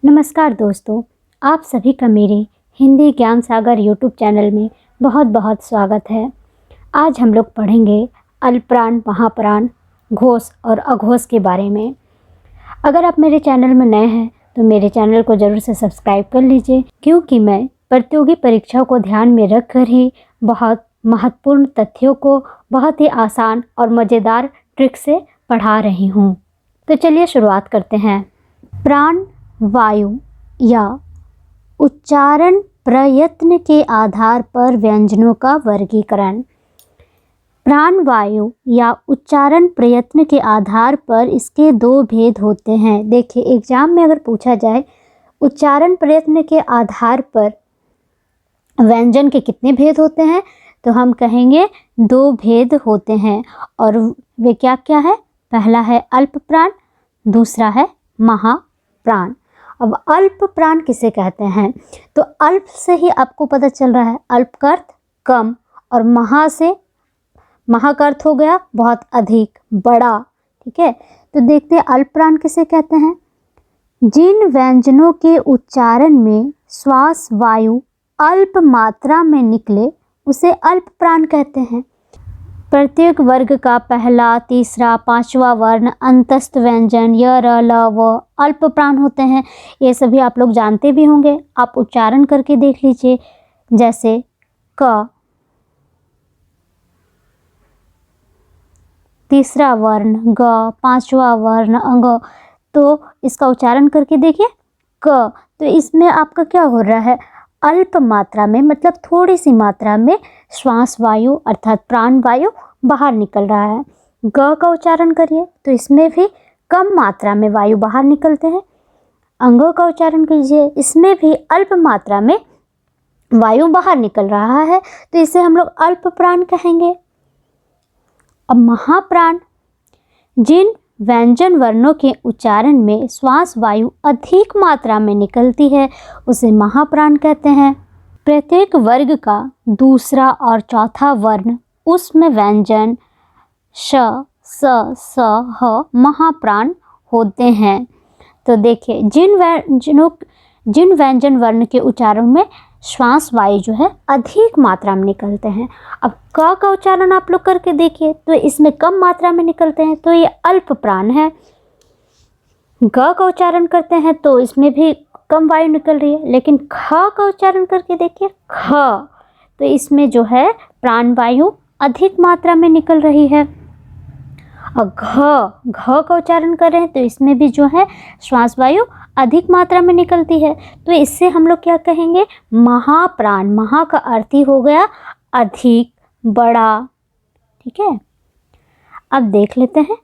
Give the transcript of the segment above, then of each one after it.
नमस्कार दोस्तों, आप सभी का मेरे हिंदी ज्ञान सागर यूट्यूब चैनल में बहुत बहुत स्वागत है। आज हम लोग पढ़ेंगे अल्पप्राण, महाप्राण, घोष और अघोष के बारे में। अगर आप मेरे चैनल में नए हैं तो मेरे चैनल को ज़रूर से सब्सक्राइब कर लीजिए, क्योंकि मैं प्रतियोगी परीक्षाओं को ध्यान में रख कर ही बहुत महत्वपूर्ण तथ्यों को बहुत ही आसान और मज़ेदार ट्रिक से पढ़ा रही हूँ। तो चलिए शुरुआत करते हैं। प्राण वायु या उच्चारण प्रयत्न के आधार पर व्यंजनों का वर्गीकरण। प्राण वायु या उच्चारण प्रयत्न के आधार पर इसके दो भेद होते हैं। देखिए, एग्जाम में अगर पूछा जाए उच्चारण प्रयत्न के आधार पर व्यंजन के कितने भेद होते हैं, तो हम कहेंगे दो भेद होते हैं। और वे क्या क्या है? पहला है अल्प प्राण, दूसरा है महाप्राण। अब अल्प प्राण किसे कहते हैं? तो अल्प से ही आपको पता चल रहा है, अल्प का अर्थ कम, और महा का अर्थ हो गया बहुत अधिक, बड़ा। ठीक है, तो देखते हैं अल्प प्राण किसे कहते हैं। जिन व्यंजनों के उच्चारण में श्वास वायु अल्प मात्रा में निकले उसे अल्प प्राण कहते हैं। प्रत्येक वर्ग का पहला, तीसरा, पांचवा वर्ण अंतस्थ व्यंजन य, र, ल, व अल्प प्राण होते हैं। ये सभी आप लोग जानते भी होंगे, आप उच्चारण करके देख लीजिए। जैसे क, तीसरा वर्ण ग, पांचवा वर्ण अंग। तो इसका उच्चारण करके देखिए क, तो इसमें आपका क्या हो रहा है? अल्प मात्रा में, मतलब थोड़ी सी मात्रा में श्वास वायु अर्थात प्राण वायु बाहर निकल रहा है। ग का उच्चारण करिए तो इसमें भी कम मात्रा में वायु बाहर निकलते हैं। अंग का उच्चारण कीजिए, इसमें भी अल्प मात्रा में वायु बाहर निकल रहा है, तो इसे हम लोग अल्प प्राण कहेंगे। अब महाप्राण, जिन व्यंजन वर्णों के उच्चारण में श्वास वायु अधिक मात्रा में निकलती है उसे महाप्राण कहते हैं। प्रत्येक वर्ग का दूसरा और चौथा वर्ण उसमें व्यंजन श, स, स, ह महाप्राण होते हैं। तो देखिए, जिन व्यंजन वर्ण के उच्चारण में श्वास वायु जो है अधिक मात्रा में निकलते हैं। अब क का उच्चारण आप लोग करके देखिए तो इसमें कम मात्रा में निकलते हैं, तो ये अल्प प्राण है। ग का उच्चारण करते हैं तो इसमें भी कम वायु निकल रही है, लेकिन ख का उच्चारण करके देखिए ख, तो इसमें जो है प्राण वायु अधिक मात्रा में निकल रही है। और घ का उच्चारण कर रहे हैं तो इसमें भी जो है श्वास वायु अधिक मात्रा में निकलती है, तो इससे हम लोग क्या कहेंगे? महाप्राण। महा का अर्थ ही हो गया अधिक, बड़ा। ठीक है, अब देख लेते हैं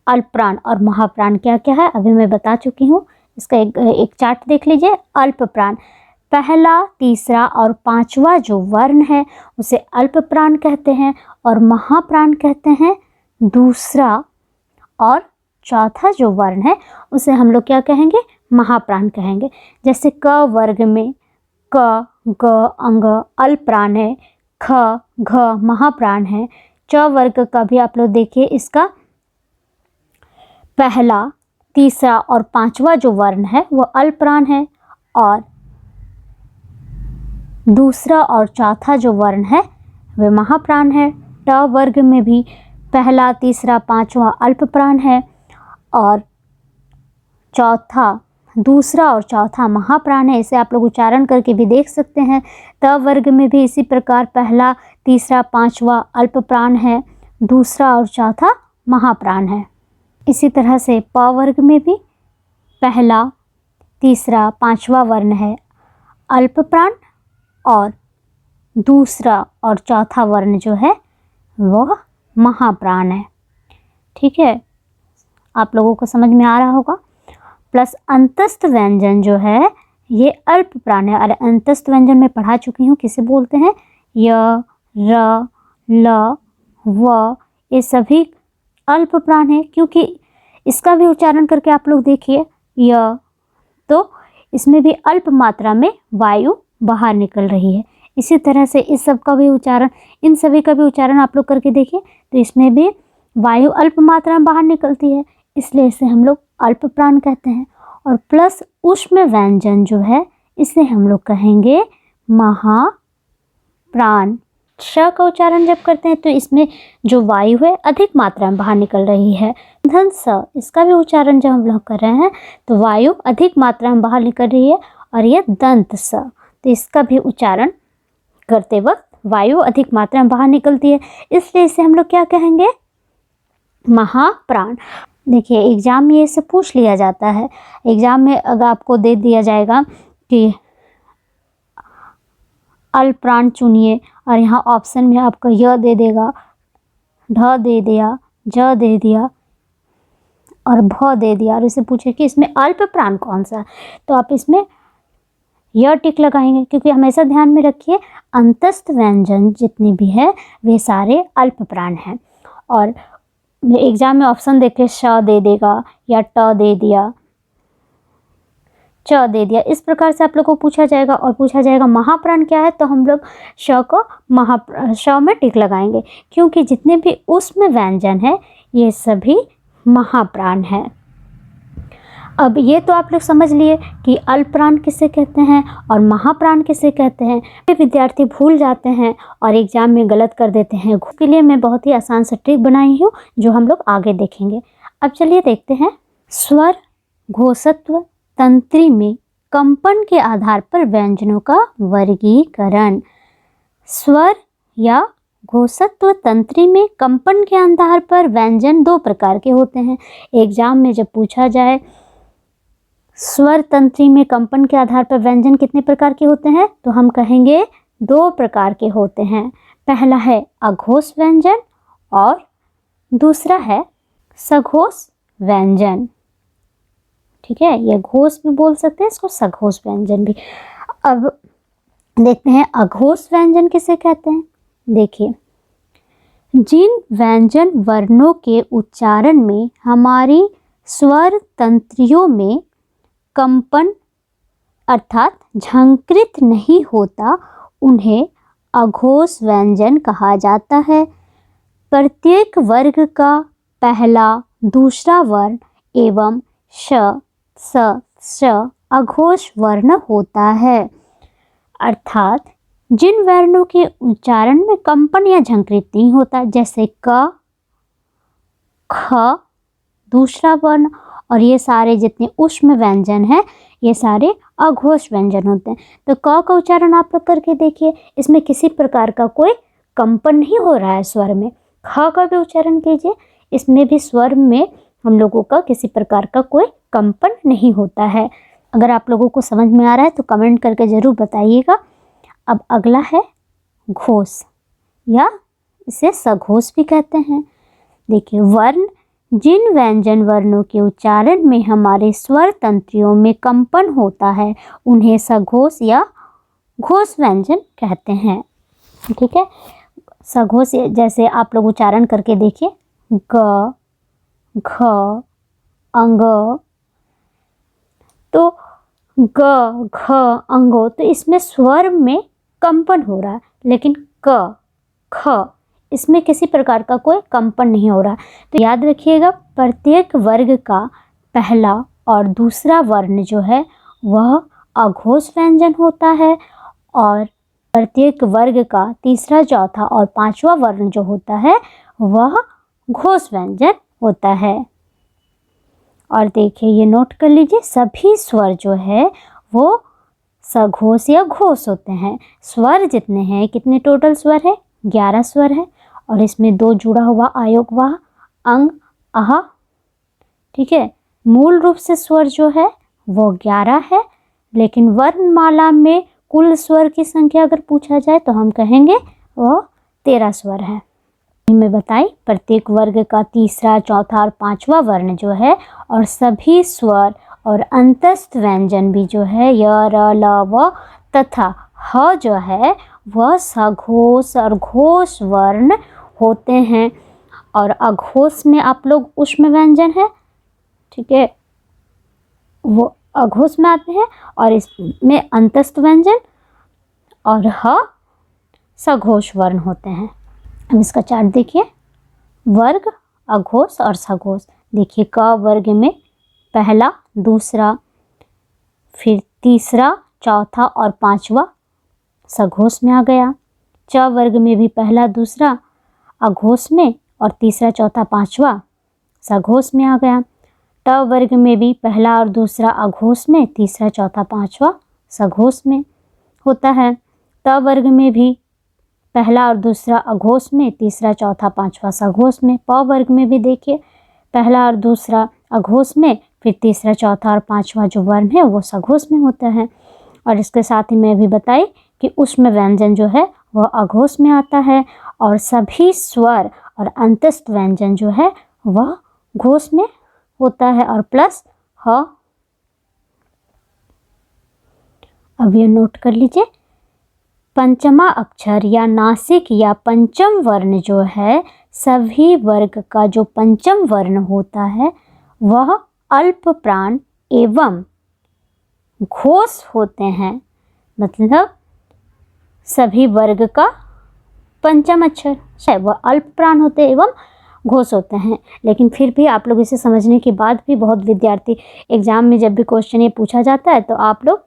अल्प प्राण और महाप्राण क्या क्या है। अभी मैं बता चुकी हूँ, इसका एक चार्ट देख लीजिए। अल्प प्राण, पहला, तीसरा और पांचवा जो वर्ण है उसे अल्प प्राण कहते हैं, और महाप्राण कहते हैं दूसरा और चौथा जो वर्ण है उसे हम लोग क्या कहेंगे? महाप्राण कहेंगे। जैसे क वर्ग में क, ग अंग अल्प प्राण है, ख, घ महाप्राण है। च वर्ग का भी आप लोग देखिए, इसका पहला, तीसरा और पांचवा जो वर्ण है वो अल्प प्राण है, और दूसरा और चौथा जो वर्ण है वे महाप्राण है। ट वर्ग में भी पहला, तीसरा, पांचवा अल्प प्राण है, और दूसरा और चौथा महाप्राण है। इसे आप लोग उच्चारण करके भी देख सकते हैं। त वर्ग में भी इसी प्रकार पहला, तीसरा, पांचवा अल्प प्राण है, दूसरा और चौथा महाप्राण है। इसी तरह से प वर्ग में भी पहला, तीसरा, पांचवा वर्ण है अल्प प्राण, और दूसरा और चौथा वर्ण जो है वह महाप्राण है। ठीक है, आप लोगों को समझ में आ रहा होगा। प्लस अंतस्थ व्यंजन जो है ये अल्प प्राण है, और अंतस्थ व्यंजन में पढ़ा चुकी हूँ किसे बोलते हैं? य, र, ल, व ये सभी अल्प प्राण है, क्योंकि इसका भी उच्चारण करके आप लोग देखिए य, तो इसमें भी अल्प मात्रा में वायु बाहर निकल रही है। इसी तरह से इन सभी का भी उच्चारण आप लोग करके देखिए तो इसमें भी वायु अल्प मात्रा में बाहर निकलती है, इसलिए इसे हम लोग अल्प प्राण कहते हैं। और प्लस ऊष्म व्यंजन जो है इसे हम लोग कहेंगे महाप्राण। श का उच्चारण जब करते हैं तो इसमें जो वायु है अधिक मात्रा में बाहर निकल रही है। धन स, इसका भी उच्चारण जब हम लोग कर रहे हैं तो वायु अधिक मात्रा में बाहर निकल रही है, और यह दंत स, तो इसका भी उच्चारण करते वक्त वायु अधिक मात्रा में बाहर निकलती है, इसलिए इसे हम लोग क्या कहेंगे, महाप्राण। देखिए एग्जाम में ये सब पूछ लिया जाता है। एग्जाम में अगर आपको दे दिया जाएगा कि अल्पप्राण चुनिए, और यहाँ ऑप्शन में आपका य दे देगा, ढ दे दिया, ज दे दिया और भ दे दिया, और इसे पूछे कि इसमें अल्प प्राण कौन सा है, तो आप इसमें यह टिक लगाएंगे, क्योंकि हमेशा ध्यान में रखिए अंतस्थ व्यंजन जितने भी है वे सारे अल्प प्राण हैं। और एग्जाम में ऑप्शन देखे श दे देगा या ट दे दिया, च दे दिया, इस प्रकार से आप लोग को पूछा जाएगा। और पूछा जाएगा महाप्राण क्या है, तो हम लोग श को श में टिक लगाएंगे, क्योंकि जितने भी उसमें व्यंजन है ये सभी महाप्राण है। अब ये तो आप लोग समझ लिए कि अल्पप्राण किसे कहते हैं और महाप्राण किसे कहते हैं। विद्यार्थी भूल जाते हैं और एग्जाम में गलत कर देते हैं। उसके लिए मैं बहुत ही आसान सा ट्रिक बनाई हूँ जो हम लोग आगे देखेंगे। अब चलिए देखते हैं। स्वर घोषत्व तंत्री में कंपन के आधार पर व्यंजनों का वर्गीकरण। स्वर या घोषत्व तंत्री में कंपन के आधार पर व्यंजन दो प्रकार के होते हैं। एग्जाम में जब पूछा जाए स्वर तंत्री में कंपन के आधार पर व्यंजन कितने प्रकार के होते हैं, तो हम कहेंगे दो प्रकार के होते हैं। पहला है अघोष व्यंजन और दूसरा है सघोष व्यंजन। ठीक है, यह घोष भी बोल सकते हैं, इसको सघोष व्यंजन भी। अब देखते हैं अघोष व्यंजन किसे कहते हैं। देखिए, जिन व्यंजन वर्णों के उच्चारण में हमारी स्वर तंत्रियों में कंपन अर्थात झंकृत नहीं होता उन्हें अघोष व्यंजन कहा जाता है। प्रत्येक वर्ग का पहला दूसरा वर्ण एवं श, स, श अघोष वर्ण होता है। अर्थात जिन वर्णों के उच्चारण में कंपन या झंकृत नहीं होता, जैसे क, ख दूसरा वर्ण, और ये सारे जितने ऊष्म व्यंजन हैं ये सारे अघोष व्यंजन होते हैं। तो क का उच्चारण आप लोग करके देखिए, इसमें किसी प्रकार का कोई कंपन नहीं हो रहा है स्वर में। ख का भी उच्चारण कीजिए, इसमें भी स्वर में हम लोगों का किसी प्रकार का कोई कंपन नहीं होता है। अगर आप लोगों को समझ में आ रहा है तो कमेंट करके ज़रूर बताइएगा। अब अगला है घोष या इसे सघोष भी कहते हैं। देखिए, वर्ण जिन व्यंजन वर्णों के उच्चारण में हमारे स्वर तंत्रियों में कंपन होता है उन्हें सघोष या घोष व्यंजन कहते हैं। ठीक है, सघोष जैसे आप लोग उच्चारण करके देखिए, ग, घ, अंग, तो ग, घ, अंगो, तो इसमें स्वर में कंपन हो रहा है, लेकिन क, ख इसमें किसी प्रकार का कोई कंपन नहीं हो रहा। तो याद रखिएगा, प्रत्येक वर्ग का पहला और दूसरा वर्ण जो है वह अघोष व्यंजन होता है, और प्रत्येक वर्ग का तीसरा, चौथा और पांचवा वर्ण जो होता है वह घोष व्यंजन होता है। और देखिए, ये नोट कर लीजिए, सभी स्वर जो है वो सघोष या घोष होते हैं। स्वर जितने हैं, कितने टोटल स्वर है, 11 स्वर है, और इसमें 2 जुड़ा हुआ आयोग वाह, अंग, अह। ठीक है, मूल रूप से स्वर जो है वो 11 है, लेकिन वर्णमाला में कुल स्वर की संख्या अगर पूछा जाए तो हम कहेंगे वो 13 स्वर है। मैं बताई, प्रत्येक वर्ग का तीसरा, चौथा और पांचवा वर्ण जो है, और सभी स्वर और अंतस्थ व्यंजन भी जो है य, र, ल, व तथा ह जो है वह सघोष और घोष वर्ण होते हैं। और अघोष में आप लोग ऊष्म व्यंजन है, ठीक है, वो अघोष में आते हैं, और इसमें अंतस्थ व्यंजन और ह सघोष वर्ण होते हैं। अब इसका चार्ट देखिए, वर्ग, अघोष और सघोष। देखिए, क वर्ग में पहला, दूसरा, फिर तीसरा, चौथा और पांचवा सघोष में आ गया। च वर्ग में भी पहला दूसरा अघोष में और तीसरा चौथा पांचवा सघोष में आ गया। ट वर्ग में भी पहला और दूसरा अघोष में, तीसरा चौथा पांचवा सघोष में होता है। त वर्ग में भी पहला और दूसरा अघोष में, तीसरा चौथा पांचवा सघोष में। प वर्ग में भी देखिए पहला और दूसरा अघोष में, फिर तीसरा चौथा और पांचवा जो वर्ण है वो सघोष में होता है। और इसके साथ ही मैं भी बताई कि उष्म व्यंजन जो है वह अघोष में आता है और सभी स्वर और अंतस्थ व्यंजन जो है वह घोष में होता है और प्लस ह। अब ये नोट कर लीजिए, पंचमा अक्षर या नासिक या पंचम वर्ण जो है, सभी वर्ग का जो पंचम वर्ण होता है वह अल्प प्राण एवं घोष होते हैं। मतलब सभी वर्ग का पंचम अक्षर है वह अल्प प्राण होते एवं घोष होते हैं। लेकिन फिर भी आप लोग इसे समझने के बाद भी बहुत विद्यार्थी एग्जाम में जब भी क्वेश्चन ये पूछा जाता है तो आप लोग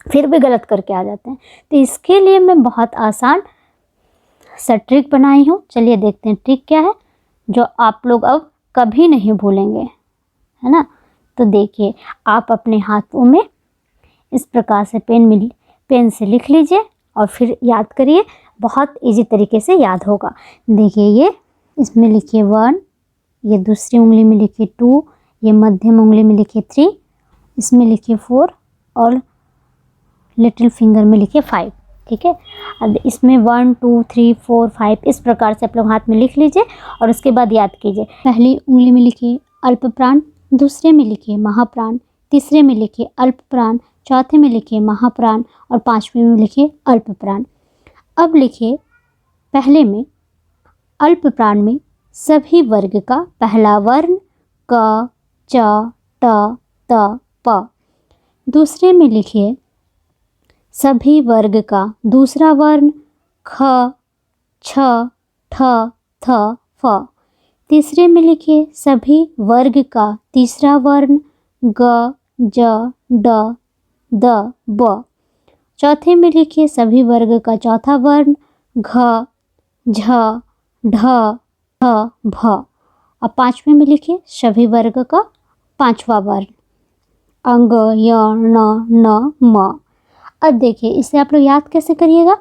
फिर भी गलत करके आ जाते हैं। तो इसके लिए मैं बहुत आसान सा ट्रिक बनाई हूँ। चलिए देखते हैं ट्रिक क्या है जो आप लोग अब कभी नहीं भूलेंगे, है ना। तो देखिए, आप अपने हाथों में इस प्रकार से पेन से लिख लीजिए और फिर याद करिए, बहुत इजी तरीके से याद होगा। देखिए, ये इसमें लिखिए 1, ये दूसरी उंगली में लिखिए 2, ये मध्यम उंगली में लिखिए 3, इसमें लिखिए 4 और लिटिल फिंगर में लिखिए 5। ठीक है, अब इसमें 1 2 3 4 5 इस प्रकार से आप लोग हाथ में लिख लीजिए और उसके बाद याद कीजिए। पहली उंगली में लिखिए अल्प प्राण, दूसरे में लिखिए महाप्राण, तीसरे में लिखिए अल्प प्राण, चौथे में लिखिए महाप्राण और पांचवें में लिखिए अल्प प्राण। अब लिखिए पहले में अल्प प्राण में सभी वर्ग का पहला वर्ण क, च, ट, त, प। दूसरे में लिखिए सभी वर्ग का दूसरा वर्ण ख, छ, ठ, थ, फ। तीसरे में लिखिए सभी वर्ग का तीसरा वर्ण ग, ज, ड, द, ब। चौथे में लिखिए सभी वर्ग का चौथा वर्ण घ, झ, ढ, ढ, भ। अब पांचवें में लिखिए सभी वर्ग का पांचवा वर्ण अंग, य, न, म। अब देखिए, इसे आप लोग याद कैसे करिएगा।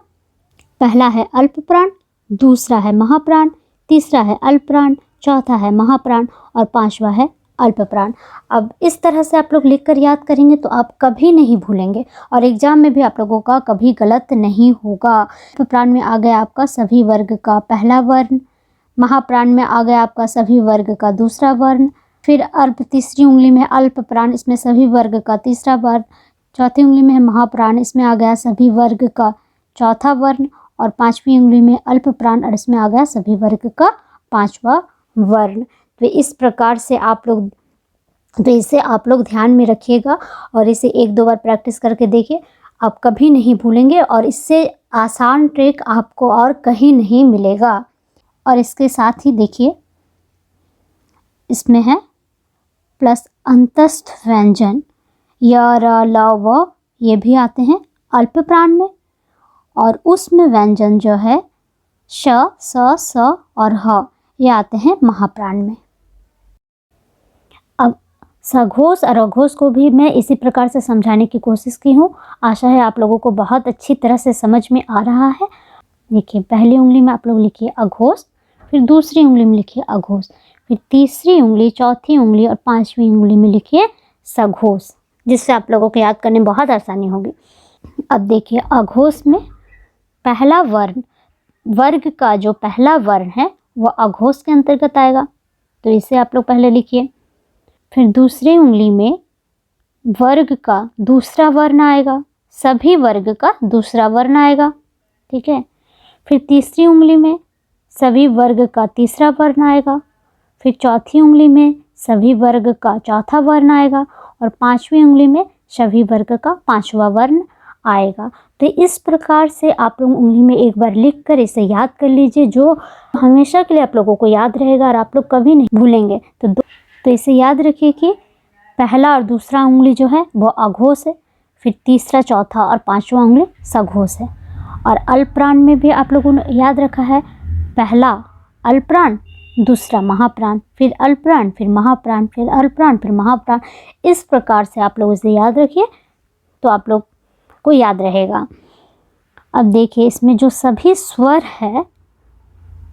पहला है अल्प प्राण, दूसरा है महाप्राण, तीसरा है अल्प प्राण, चौथा है महाप्राण और पांचवा है अल्प प्राण। अब इस तरह से आप लोग लिखकर याद करेंगे तो आप कभी नहीं भूलेंगे और एग्जाम में भी आप लोगों का कभी गलत नहीं होगा। अल्प प्राण में आ गया आपका सभी वर्ग का पहला वर्ण, महाप्राण में आ गया आपका सभी वर्ग का दूसरा वर्ण, फिर अल्प तीसरी उंगली में अल्प प्राण, इसमें सभी वर्ग का तीसरा वर्ण, चौथी उंगली में है महाप्राण, इसमें आ गया सभी वर्ग का चौथा वर्ण और पांचवी उंगली में अल्प प्राण और इसमें आ गया सभी वर्ग का पांचवा वर्ण। तो इस प्रकार से इसे आप लोग ध्यान में रखिएगा और इसे 1-2 बार प्रैक्टिस करके देखिए, आप कभी नहीं भूलेंगे और इससे आसान ट्रिक आपको और कहीं नहीं मिलेगा। और इसके साथ ही देखिए, इसमें है प्लस अंतस्थ व्यंजन य, र, ल, व, ये भी आते हैं अल्प प्राण में और उसमें व्यंजन जो है श, स, स और ह, ये आते हैं महाप्राण में। अब सघोष और अघोष को भी मैं इसी प्रकार से समझाने की कोशिश की हूँ। आशा है आप लोगों को बहुत अच्छी तरह से समझ में आ रहा है। देखिए, पहली उंगली में आप लोग लिखिए अघोष, फिर दूसरी उंगली में लिखिए अघोष, फिर तीसरी उंगली, चौथी उंगली और पांचवी उंगली में लिखिए सघोष, जिससे आप लोगों को याद करने में बहुत आसानी होगी। अब देखिए, अघोष में पहला वर्ण, वर्ग का जो पहला वर्ण है वह अघोष के अंतर्गत आएगा, तो इसे आप लोग पहले लिखिए। फिर दूसरी उंगली में वर्ग का दूसरा वर्ण आएगा, सभी वर्ग का दूसरा वर्ण आएगा। ठीक है, फिर तीसरी उंगली में सभी वर्ग का तीसरा वर्ण आएगा, फिर चौथी उंगली में सभी वर्ग का चौथा वर्ण आएगा और पांचवी उंगली में सभी वर्ग का पांचवा वर्ण आएगा। तो इस प्रकार से आप लोग उंगली में एक बार लिख कर इसे याद कर लीजिए, जो हमेशा के लिए आप लोगों को याद रहेगा और आप लोग कभी नहीं भूलेंगे। तो इसे याद रखिए कि पहला और दूसरा उंगली जो है वो अघोष है, फिर तीसरा, चौथा और पांचवा उंगली सघोष है। और अल्पप्राण में भी आप लोगों ने याद रखा है, पहला अल्पप्राण, दूसरा महाप्राण, फिर अल्पप्राण, फिर महाप्राण, फिर अल्पप्राण, फिर महाप्राण। इस प्रकार से आप लोग इसे याद रखिए तो आप लोग को याद रहेगा। अब देखिए इसमें जो सभी स्वर है,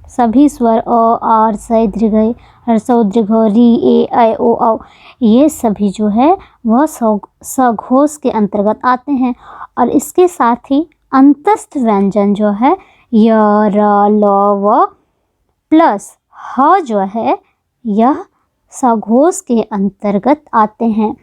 सभी स्वर अ, आर, से, दीर्घ, ह्रस्व, दीर्घ, री, ए, ऐ, ओ, औ, ये सभी जो है वह सघोष के अंतर्गत आते हैं। और इसके साथ ही अंतस्थ व्यंजन जो है य, र, ल, व प्लस ह जो है यह सघोष के अंतर्गत आते हैं।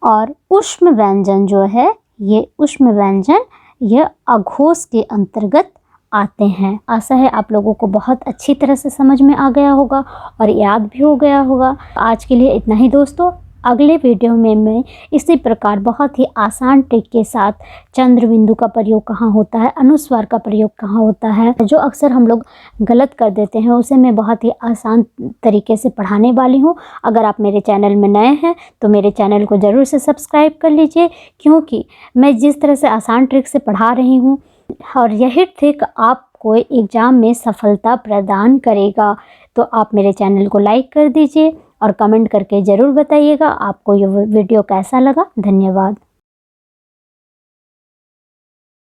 और ऊष्म व्यंजन जो है ये ऊष्म व्यंजन यह अघोष के अंतर्गत आते हैं। आशा है आप लोगों को बहुत अच्छी तरह से समझ में आ गया होगा और याद भी हो गया होगा। आज के लिए इतना ही दोस्तों। अगले वीडियो में मैं इसी प्रकार बहुत ही आसान ट्रिक के साथ चंद्र बिंदु का प्रयोग कहाँ होता है, अनुस्वार का प्रयोग कहाँ होता है, जो अक्सर हम लोग गलत कर देते हैं, उसे मैं बहुत ही आसान तरीके से पढ़ाने वाली हूँ। अगर आप मेरे चैनल में नए हैं तो मेरे चैनल को ज़रूर से सब्सक्राइब कर लीजिए, क्योंकि मैं जिस तरह से आसान ट्रिक से पढ़ा रही हूँ और यही ट्रिक आपको एग्ज़ाम में सफलता प्रदान करेगा। तो आप मेरे चैनल को लाइक कर दीजिए और कमेंट करके ज़रूर बताइएगा आपको ये वीडियो कैसा लगा। धन्यवाद।